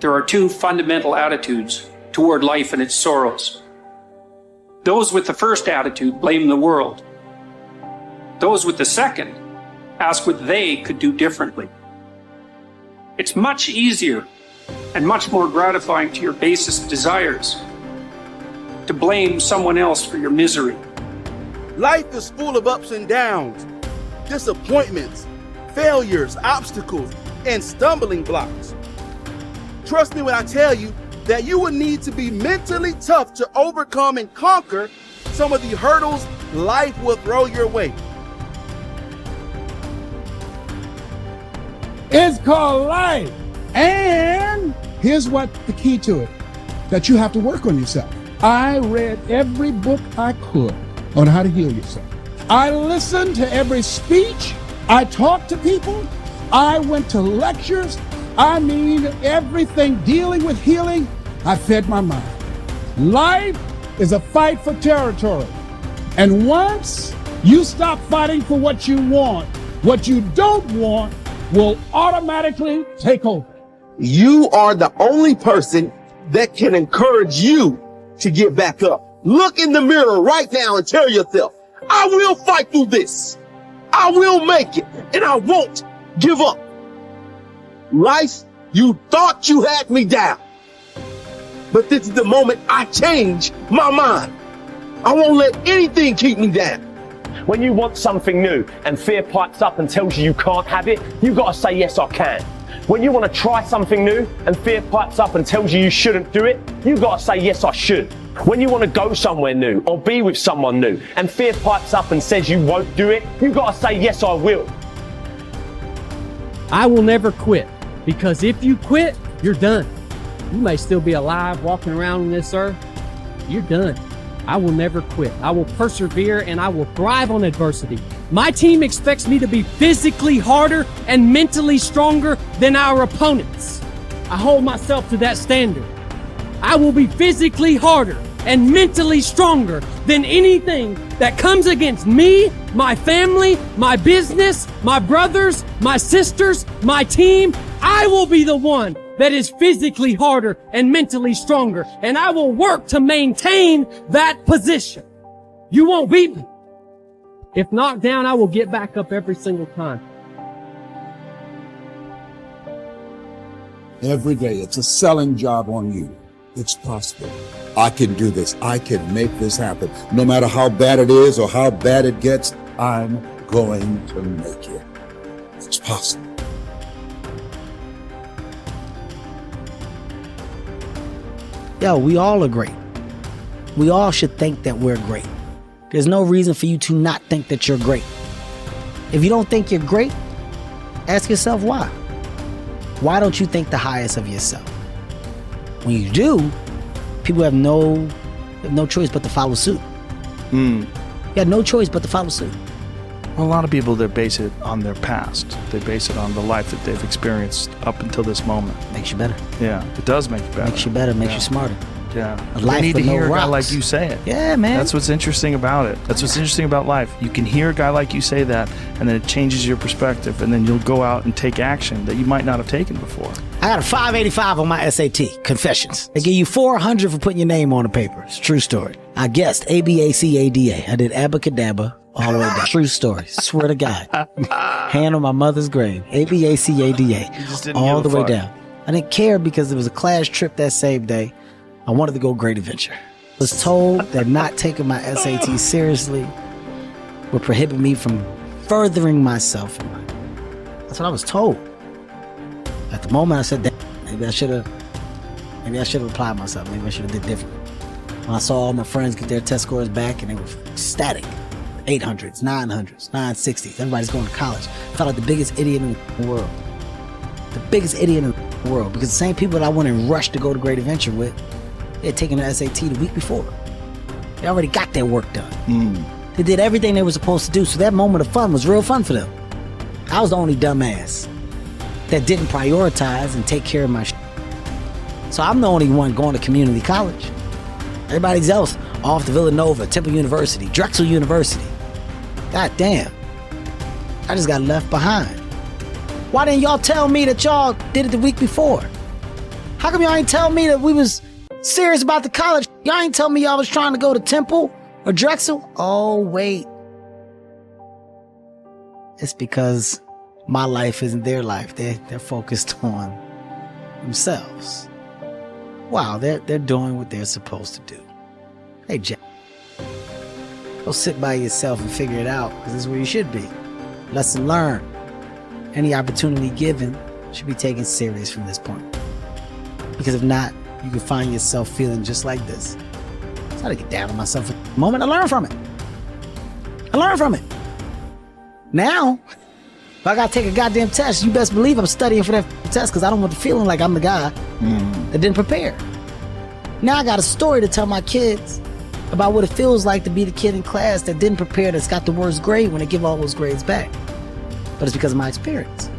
there are two fundamental attitudes toward life and its sorrows. Those with the first attitude blame the world. Those with the second ask what they could do differently. It's much easier and much more gratifying to your basest desires to blame someone else for your misery. Life is full of ups and downs, disappointments, failures, obstacles, and stumbling blocks. Trust me when I tell you that you will need to be mentally tough to overcome and conquer some of the hurdles life will throw your way. It's called life. And here's what the key to it, that you have to work on yourself. I read every book I could on how to heal yourself. I listened to every speech. I talked to people. I went to lectures. I mean, everything dealing with healing, I fed my mind. Life is a fight for territory. And once you stop fighting for what you want, what you don't want will automatically take over. You are the only person that can encourage you to get back up. Look in the mirror right now and tell yourself, I will fight through this. I will make it, and I won't give up. Life, you thought you had me down. But this is the moment I change my mind. I won't let anything keep me down. When you want something new and fear pipes up and tells you can't have it, you gotta say, yes, I can. When you want to try something new and fear pipes up and tells you shouldn't do it, you gotta say, yes, I should. When you want to go somewhere new or be with someone new and fear pipes up and says you won't do it, you gotta say, yes, I will. I will never quit, because if you quit, you're done. You may still be alive walking around on this earth. You're done. I will never quit. I will persevere and I will thrive on adversity. My team expects me to be physically harder and mentally stronger than our opponents. I hold myself to that standard. I will be physically harder and mentally stronger than anything that comes against me, my family, my business, my brothers, my sisters, my team. I will be the one that is physically harder and mentally stronger, and I will work to maintain that position. You won't beat me. If knocked down, I will get back up every single time. Every day, it's a selling job on you. It's possible. I can do this. I can make this happen. No matter how bad it is or how bad it gets, I'm going to make it. It's possible. Yo, we all are great. We all should think that we're great. There's no reason for you to not think that you're great. If you don't think you're great, ask yourself why. Why don't you think the highest of yourself? When you do, people have no choice but to follow suit. You have no choice but to follow suit. Well, a lot of people, they base it on their past. They base it on the life that they've experienced up until this moment. Makes you better. Yeah, it does make you better. Makes you better, makes you smarter. Yeah. A life You need to with no hear a guy rocks. like you say it. Yeah, man. That's what's interesting about it. That's what's interesting about life. You can hear a guy like you say that, and then it changes your perspective, and then you'll go out and take action that you might not have taken before. I got a 585 on my SAT, Confessions. They give you 400 for putting your name on the paper. It's a true story. I guessed ABACADA. I did abacadabra all the way down. True story. Swear to God. Hand on my mother's grave. ABACADA. All the way down. I didn't care because it was a class trip that same day. I wanted to go Great Adventure. Was told that not taking my SAT seriously would prohibit me from furthering myself in life. That's what I was told. At the moment I said that maybe I should have applied myself. Maybe I should have did differently. When I saw all my friends get their test scores back and they were ecstatic. 800s, 900s, 960s. Everybody's going to college. I felt like the biggest idiot in the world. The biggest idiot in the world. Because the same people that I went and rushed to go to Great Adventure with, they had taken the SAT the week before. They already got their work done. They did everything they were supposed to do. So that moment of fun was real fun for them. I was the only dumbass that didn't prioritize and take care of my shit. So I'm the only one going to community college. Everybody else off to Villanova, Temple University, Drexel University. God damn. I just got left behind. Why didn't y'all tell me that y'all did it the week before? How come y'all ain't tell me that we was serious about the college? Y'all ain't tell me y'all was trying to go to Temple or Drexel? Oh, wait. It's because my life isn't their life. They're focused on themselves. Wow, they're doing what they're supposed to do. Hey, Jack. Go sit by yourself and figure it out, because this is where you should be. Lesson learned. Any opportunity given should be taken serious from this point. Because if not, you can find yourself feeling just like this. I try to get down on myself at the moment. I learn from it. Now, if I gotta take a goddamn test, you best believe I'm studying for that test, because I don't want the feeling like I'm the guy that didn't prepare. Now I got a story to tell my kids about what it feels like to be the kid in class that didn't prepare, that's got the worst grade when they give all those grades back. But it's because of my experience.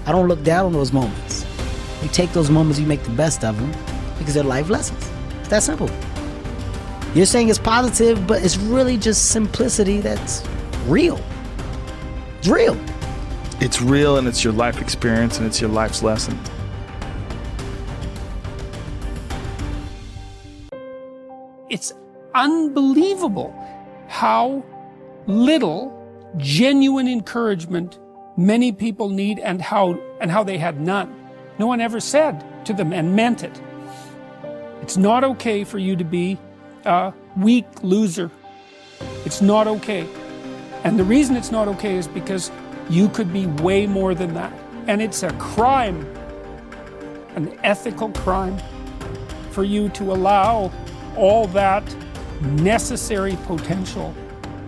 I don't look down on those moments. You take those moments, you make the best of them, because they're life lessons. It's that simple. You're saying it's positive, but it's really just simplicity that's real. It's real. It's real, and it's your life experience, and it's your life's lesson. It's unbelievable how little genuine encouragement many people need, and how they had none. No one ever said to them and meant it. It's not okay for you to be a weak loser. It's not okay. And the reason it's not okay is because you could be way more than that. And it's a crime, an ethical crime, for you to allow all that necessary potential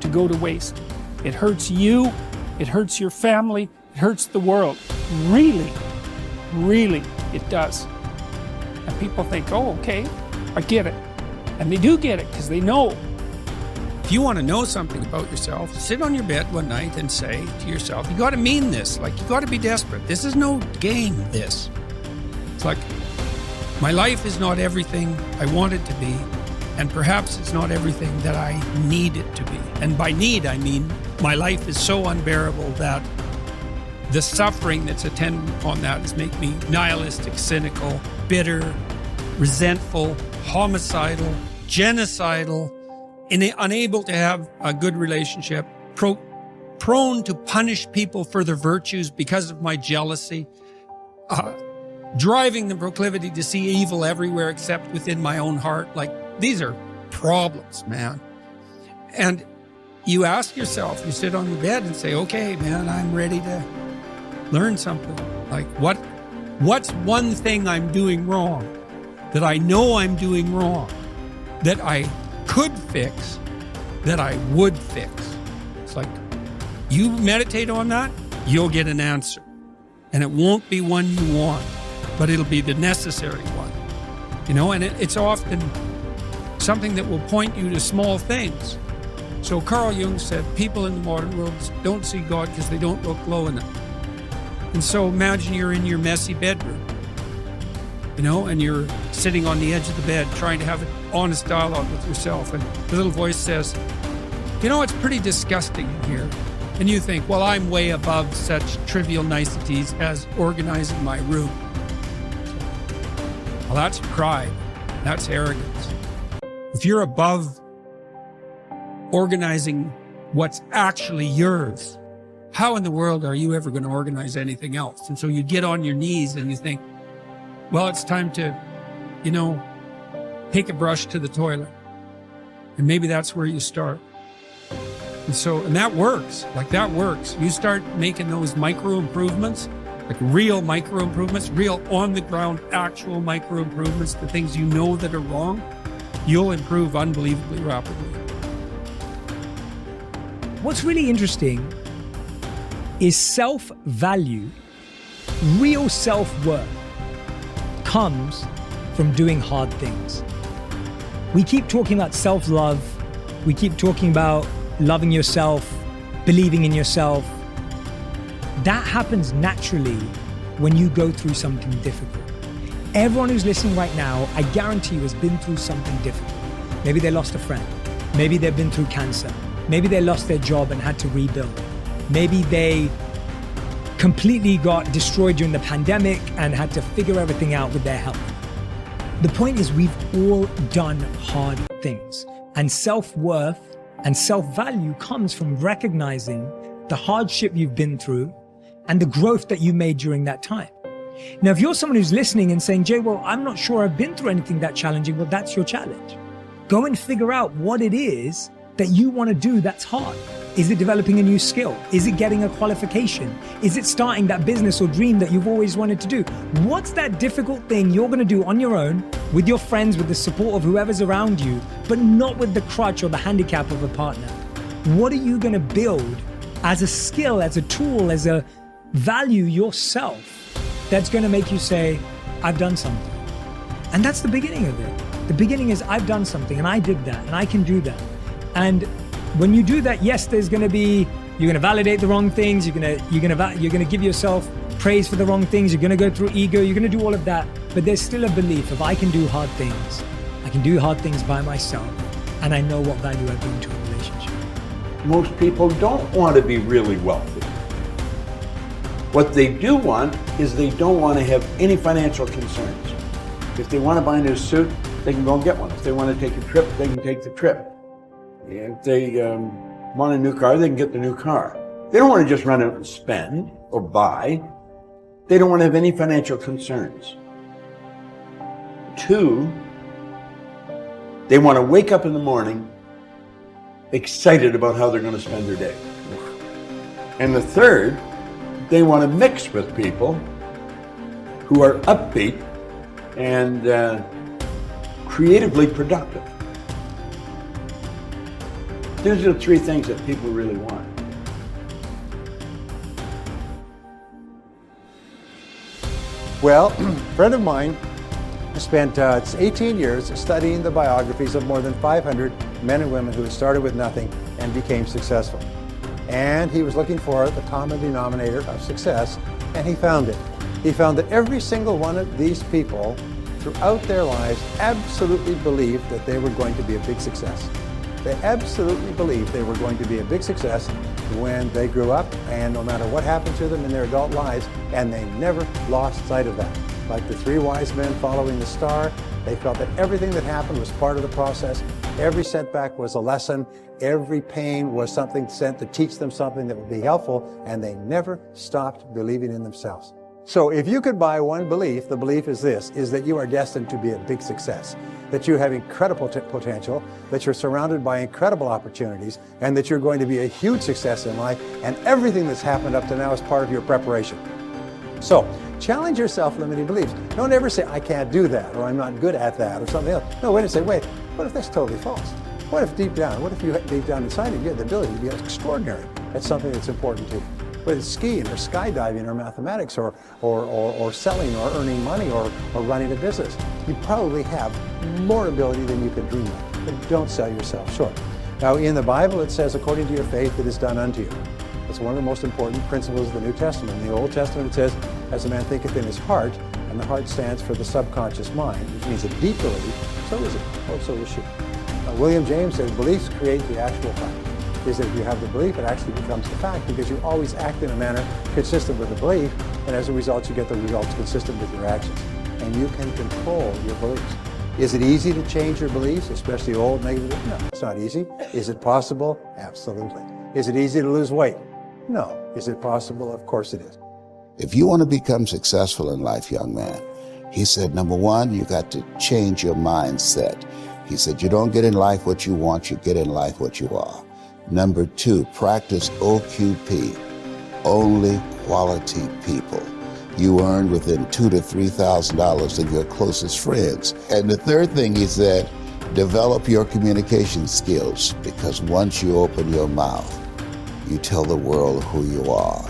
to go to waste. It hurts you, it hurts your family, it hurts the world. Really, really, it does. And people think, oh, okay, I get it. And they do get it, because they know. If you want to know something about yourself, sit on your bed one night and say to yourself, you got to mean this, like you got to be desperate. This is no game, this. It's like, my life is not everything I want it to be, and perhaps it's not everything that I need it to be. And by need, I mean my life is so unbearable that the suffering that's attendant upon that is make me nihilistic, cynical, bitter, resentful, homicidal, genocidal, unable to have a good relationship, prone to punish people for their virtues because of my jealousy, driving the proclivity to see evil everywhere except within my own heart. Like, these are problems, man. And you ask yourself, you sit on your bed and say, okay, man, I'm ready to learn something. Like, what's one thing I'm doing wrong that I know I'm doing wrong, that I could fix, that I would fix? It's like, you meditate on that, you'll get an answer. And it won't be one you want, but it'll be the necessary one. You know, and it's often something that will point you to small things. So Carl Jung said, people in the modern world don't see God because they don't look low enough. And so imagine you're in your messy bedroom, you know, and you're sitting on the edge of the bed trying to have an honest dialogue with yourself. And the little voice says, you know, it's pretty disgusting in here. And you think, well, I'm way above such trivial niceties as organizing my room. Well, that's pride. That's arrogance. If you're above organizing what's actually yours, how in the world are you ever going to organize anything else? And so you get on your knees and you think, well, it's time to, you know, take a brush to the toilet. And maybe that's where you start. And that works. Like, that works. You start making those micro improvements, like real micro improvements, real on the ground, actual micro improvements, the things you know that are wrong, you'll improve unbelievably rapidly. What's really interesting is self-value, real self-worth, comes from doing hard things. We keep talking about self-love. We keep talking about loving yourself, believing in yourself. That happens naturally when you go through something difficult. Everyone who's listening right now, I guarantee you, has been through something difficult. Maybe they lost a friend. Maybe they've been through cancer. Maybe they lost their job and had to rebuild. Maybe they completely got destroyed during the pandemic and had to figure everything out with their health. The point is, we've all done hard things, and self-worth and self-value comes from recognizing the hardship you've been through and the growth that you made during that time. Now, if you're someone who's listening and saying, Jay, well, I'm not sure I've been through anything that challenging, well, that's your challenge. Go and figure out what it is that you want to do that's hard. Is it developing a new skill? Is it getting a qualification? Is it starting that business or dream that you've always wanted to do? What's that difficult thing you're going to do on your own, with your friends, with the support of whoever's around you, but not with the crutch or the handicap of a partner? What are you going to build as a skill, as a tool, as a value yourself that's going to make you say, I've done something? And that's the beginning of it. The beginning is, I've done something and I did that and I can do that. And when you do that, yes, there's going to be, you're going to validate the wrong things. You're going to give yourself praise for the wrong things. You're going to go through ego. You're going to do all of that. But there's still a belief of, I can do hard things. I can do hard things by myself. And I know what value I bring to a relationship. Most people don't want to be really wealthy. What they do want is they don't want to have any financial concerns. If they want to buy a new suit, they can go and get one. If they want to take a trip, they can take the trip. If they want a new car, they can get the new car. They don't want to just run out and spend or buy. They don't want to have any financial concerns. 2, they want to wake up in the morning excited about how they're going to spend their day. And the 3rd, they want to mix with people who are upbeat and creatively productive. These are the 3 things that people really want. Well, a friend of mine spent 18 years studying the biographies of more than 500 men and women who had started with nothing and became successful. And he was looking for the common denominator of success, and he found it. He found that every single one of these people throughout their lives absolutely believed that they were going to be a big success. They absolutely believed they were going to be a big success when they grew up, and no matter what happened to them in their adult lives, and they never lost sight of that. Like the 3 wise men following the star, they felt that everything that happened was part of the process. Every setback was a lesson. Every pain was something sent to teach them something that would be helpful, and they never stopped believing in themselves. So if you could buy one belief, the belief is this, is that you are destined to be a big success, that you have incredible potential, that you're surrounded by incredible opportunities, and that you're going to be a huge success in life, and everything that's happened up to now is part of your preparation. So challenge your self-limiting beliefs. Don't ever say, I can't do that, or I'm not good at that, or something else. No, wait and say, wait, what if that's totally false? What if deep down inside of you have the ability to be extraordinary at something that's important to you? Whether it's skiing or skydiving or mathematics or selling or earning money or running a business. You probably have more ability than you could dream of, but don't sell yourself short. Now in the Bible it says, according to your faith it is done unto you. It's one of the most important principles of the New Testament. In the Old Testament it says, as a man thinketh in his heart, and the heart stands for the subconscious mind, which means a deep belief, so is it, or so is she. William James says, beliefs create the actual fact. Is that if you have the belief, it actually becomes the fact, because you always act in a manner consistent with the belief, and as a result you get the results consistent with your actions. And you can control your beliefs. Is it easy to change your beliefs, especially old negative? No, it's not easy. Is it possible? Absolutely. Is it easy to lose weight? No. Is it possible? Of course it is. If you want to become successful in life, young man, he said, number 1, you got to change your mindset. He said, you don't get in life what you want, you get in life what you are. Number 2, practice OQP, only quality people. You earn within $2,000 to $3,000 of your closest friends. And the 3rd thing he said, develop your communication skills, because once you open your mouth, you tell the world who you are.